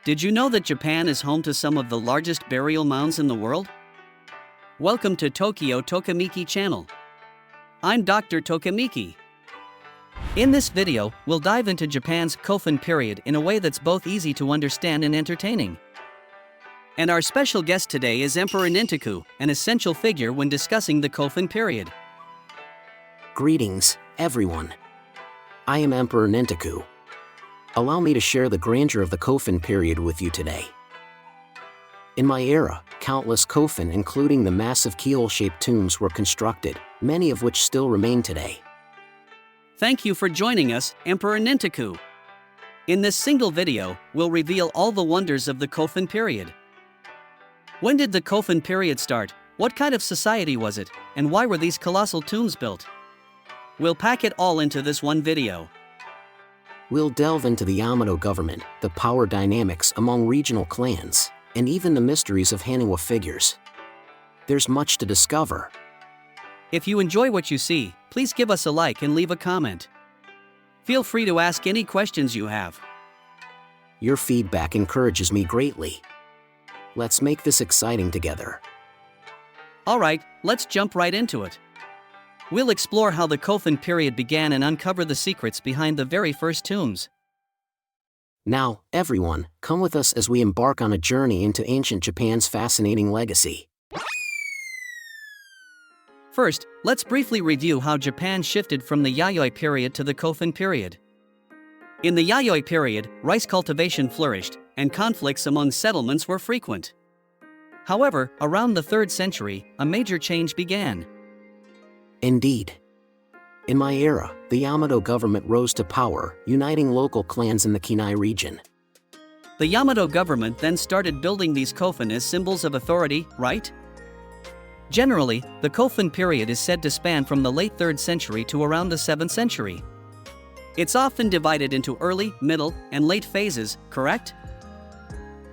Did you know that Japan is home to some of the largest burial mounds in the world? Welcome to Tokimeki channel. I'm Dr. Tokimeki. In this video, we'll dive into Japan's Kofun Period in a way that's both easy to understand and entertaining. And our special guest today is Emperor Nintoku, an essential figure when discussing the Kofun Period. Greetings, everyone. I am Emperor Nintoku. Allow me to share the grandeur of the Kofen period with you today. In my era, countless Kofen, including the massive keyhole-shaped tombs, were constructed, many of which still remain today. Thank you for joining us, Emperor Nintoku. In this single video, we'll reveal all the wonders of the Kofen period. When did the Kofen period start? What kind of society was it? And why were these colossal tombs built? We'll pack it all into this one video. We'll delve into the Yamato government, the power dynamics among regional clans, and even the mysteries of haniwa figures. There's much to discover. If you enjoy what you see, please give us a like and leave a comment. Feel free to ask any questions you have. Your feedback encourages me greatly. Let's make this exciting together. Alright, let's jump right into it. We'll explore how the Kofen period began and uncover the secrets behind the very first tombs. Now, everyone, come with us as we embark on a journey into ancient Japan's fascinating legacy. First, let's briefly review how Japan shifted from the Yayoi period to the Kofen period. In the Yayoi period, rice cultivation flourished, and conflicts among settlements were frequent. However, around the 3rd century, a major change began. Indeed. In my era, the Yamato government rose to power, uniting local clans in the Kinai region. The Yamato government then started building these Kofen as symbols of authority, right? Generally, the Kofen period is said to span from the late 3rd century to around the 7th century. It's often divided into early, middle, and late phases, correct?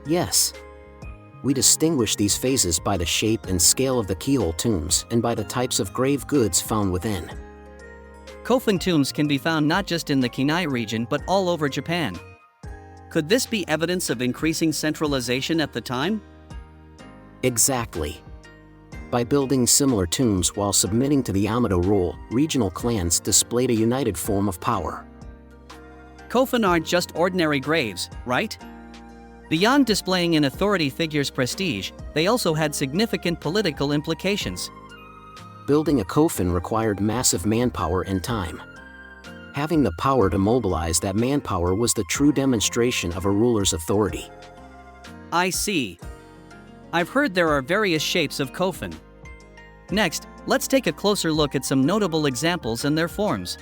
Yes. We distinguish these phases by the shape and scale of the keyhole tombs and by the types of grave goods found within. Kofen tombs can be found not just in the Kinai region but all over Japan. Could this be evidence of increasing centralization at the time? Exactly. By building similar tombs while submitting to the Yamato rule, regional clans displayed a united form of power. Kofen aren't just ordinary graves, right? Beyond displaying an authority figure's prestige, they also had significant political implications. Building a Kofen required massive manpower and time. Having the power to mobilize that manpower was the true demonstration of a ruler's authority. I see. I've heard there are various shapes of Kofen. Next, let's take a closer look at some notable examples and their forms.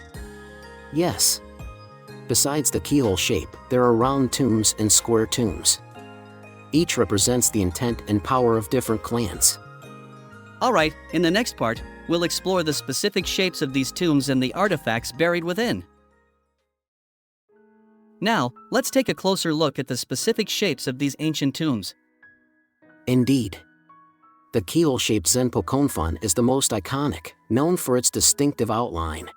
Yes. Besides the keyhole shape, there are round tombs and square tombs. Each represents the intent and power of different clans. Alright, in the next part, we'll explore the specific shapes of these tombs and the artifacts buried within. Now, let's take a closer look at the specific shapes of these ancient tombs. Indeed. The keyhole-shaped Zenpo Konfon is the most iconic, known for its distinctive outline.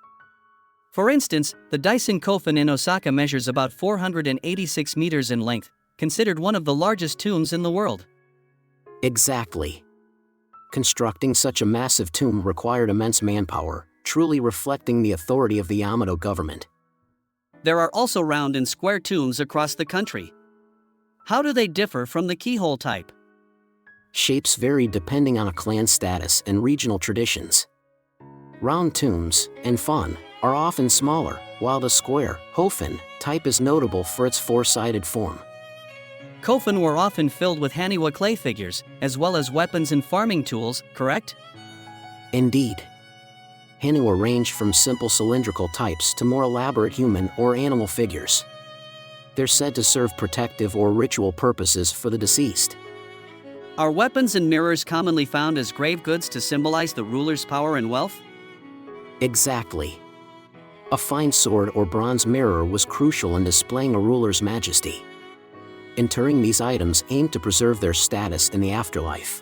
For instance, the Daisen Kofen in Osaka measures about 486 meters in length, considered one of the largest tombs in the world. Exactly. Constructing such a massive tomb required immense manpower, truly reflecting the authority of the Yamato government. There are also round and square tombs across the country. How do they differ from the keyhole type? Shapes vary depending on a clan status and regional traditions. Round tombs, and fon, are often smaller, while the square, hofen, type is notable for its 4-sided form. Kofen were often filled with haniwa clay figures, as well as weapons and farming tools, correct? Indeed. Haniwa range from simple cylindrical types to more elaborate human or animal figures. They're said to serve protective or ritual purposes for the deceased. Are weapons and mirrors commonly found as grave goods to symbolize the ruler's power and wealth? Exactly. A fine sword or bronze mirror was crucial in displaying a ruler's majesty. Interring these items aimed to preserve their status in the afterlife.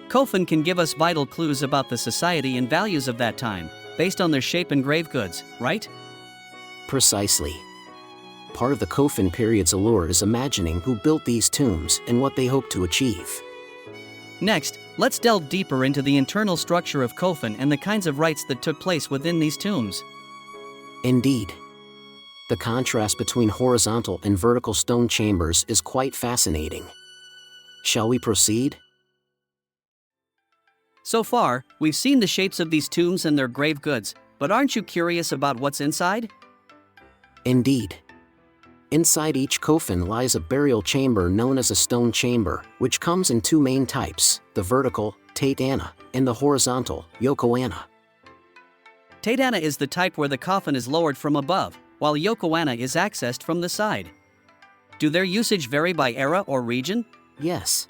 Kofen can give us vital clues about the society and values of that time, based on their shape and grave goods, right? Precisely. Part of the Kofen period's allure is imagining who built these tombs and what they hope to achieve. Next, let's delve deeper into the internal structure of Kofen and the kinds of rites that took place within these tombs. Indeed. The contrast between horizontal and vertical stone chambers is quite fascinating. Shall we proceed? So far, we've seen the shapes of these tombs and their grave goods, but aren't you curious about what's inside? Indeed. Inside each coffin lies a burial chamber known as a stone chamber, which comes in two main types, the vertical, Tate-ana, and the horizontal, Yoko-ana. Tate-ana is the type where the coffin is lowered from above, while Yoko-ana is accessed from the side. Do their usage vary by era or region? Yes.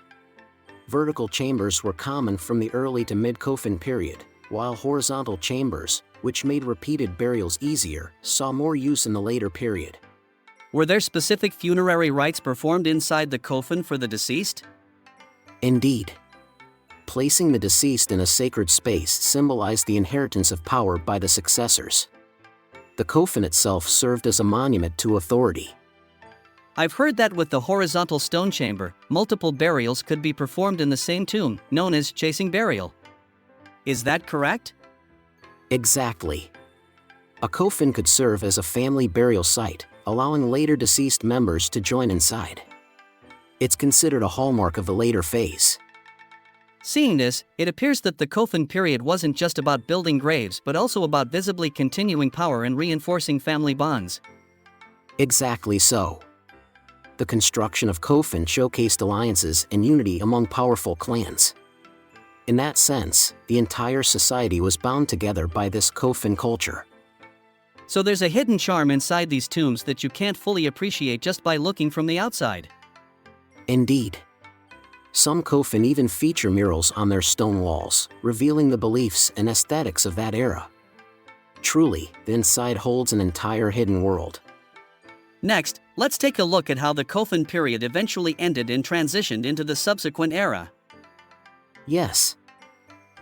Vertical chambers were common from the early to mid-Kofen period, while horizontal chambers, which made repeated burials easier, saw more use in the later period. Were there specific funerary rites performed inside the coffin for the deceased? Indeed. Placing the deceased in a sacred space symbolized the inheritance of power by the successors. The coffin itself served as a monument to authority. I've heard that with the horizontal stone chamber, multiple burials could be performed in the same tomb, known as chasing burial. Is that correct? Exactly. A coffin could serve as a family burial site, allowing later deceased members to join inside. It's considered a hallmark of the later phase. Seeing this, it appears that the Kofun period wasn't just about building graves but also about visibly continuing power and reinforcing family bonds. Exactly so. The construction of Kofen showcased alliances and unity among powerful clans. In that sense, the entire society was bound together by this Kofen culture. So there's a hidden charm inside these tombs that you can't fully appreciate just by looking from the outside. Indeed. Some Kofen even feature murals on their stone walls, revealing the beliefs and aesthetics of that era. Truly, the inside holds an entire hidden world. Next, let's take a look at how the Kofun period eventually ended and transitioned into the subsequent era. Yes.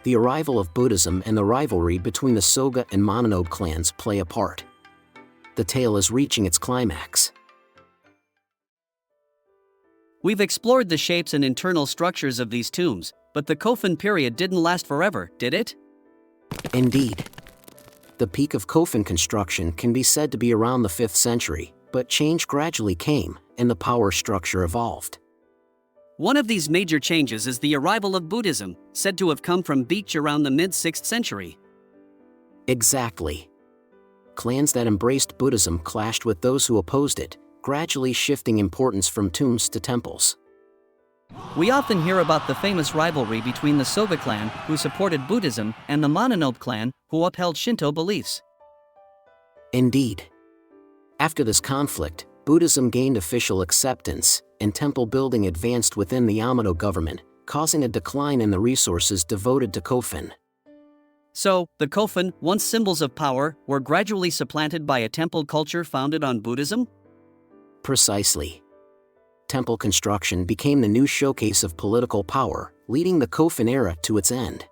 The arrival of Buddhism and the rivalry between the Soga and Mononobe clans play a part. The tale is reaching its climax. We've explored the shapes and internal structures of these tombs, but the Kofun period didn't last forever, did it? Indeed. The peak of Kofen construction can be said to be around the 5th century, but change gradually came, and the power structure evolved. One of these major changes is the arrival of Buddhism, said to have come from Beach around the mid-6th century. Exactly. Clans that embraced Buddhism clashed with those who opposed it, gradually shifting importance from tombs to temples. We often hear about the famous rivalry between the Soga clan, who supported Buddhism, and the Mononobe clan, who upheld Shinto beliefs. Indeed. After this conflict, Buddhism gained official acceptance, and temple building advanced within the Yamato government, causing a decline in the resources devoted to Kofen. So, the Kofen, once symbols of power, were gradually supplanted by a temple culture founded on Buddhism? Precisely. Temple construction became the new showcase of political power, leading the Kofen era to its end.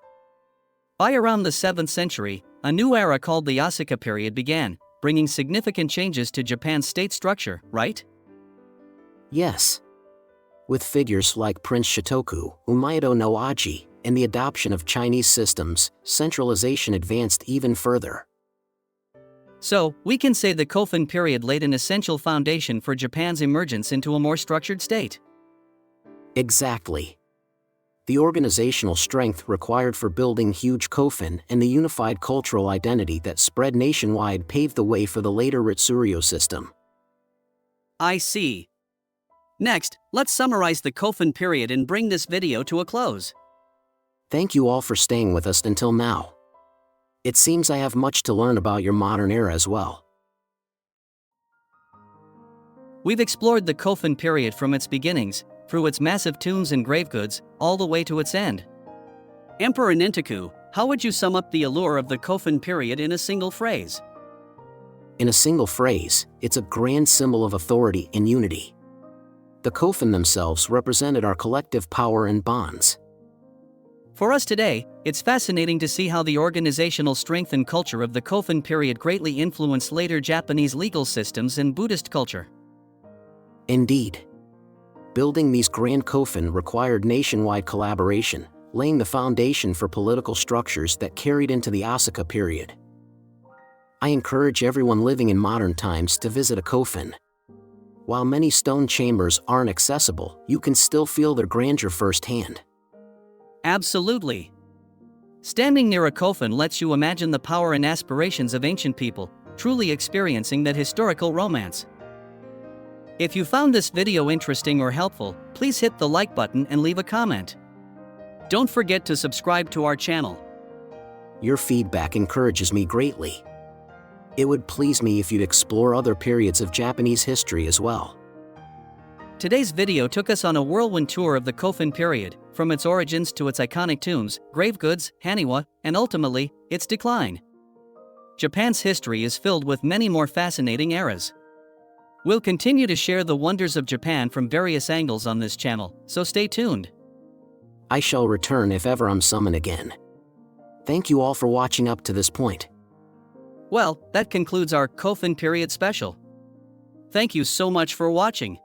By around the 7th century, a new era called the Asuka period began, bringing significant changes to Japan's state structure, right? Yes. With figures like Prince Shotoku, Umayado no Aji, and the adoption of Chinese systems, centralization advanced even further. So, we can say the Kofun period laid an essential foundation for Japan's emergence into a more structured state. Exactly. The organizational strength required for building huge Kofen and the unified cultural identity that spread nationwide paved the way for the later Ritsuryo system. I see. Next, let's summarize the Kofun period and bring this video to a close. Thank you all for staying with us until now. It seems I have much to learn about your modern era as well. We've explored the Kofun period from its beginnings, through its massive tombs and grave goods, all the way to its end. Emperor Nintoku, how would you sum up the allure of the Kofun period in a single phrase? In a single phrase, it's a grand symbol of authority and unity. The Kofen themselves represented our collective power and bonds. For us today, it's fascinating to see how the organizational strength and culture of the Kofun period greatly influenced later Japanese legal systems and Buddhist culture. Indeed. Building these grand Kofen required nationwide collaboration, laying the foundation for political structures that carried into the Asuka period. I encourage everyone living in modern times to visit a Kofen. While many stone chambers aren't accessible, you can still feel their grandeur firsthand. Absolutely. Standing near a Kofen lets you imagine the power and aspirations of ancient people, truly experiencing that historical romance. If you found this video interesting or helpful, please hit the like button and leave a comment. Don't forget to subscribe to our channel. Your feedback encourages me greatly. It would please me if you'd explore other periods of Japanese history as well. Today's video took us on a whirlwind tour of the Kofen period, from its origins to its iconic tombs, grave goods, haniwa, and ultimately, its decline. Japan's history is filled with many more fascinating eras. We'll continue to share the wonders of Japan from various angles on this channel, so stay tuned. I shall return if ever I'm summoned again. Thank you all for watching up to this point. Well, that concludes our Kofen period special. Thank you so much for watching.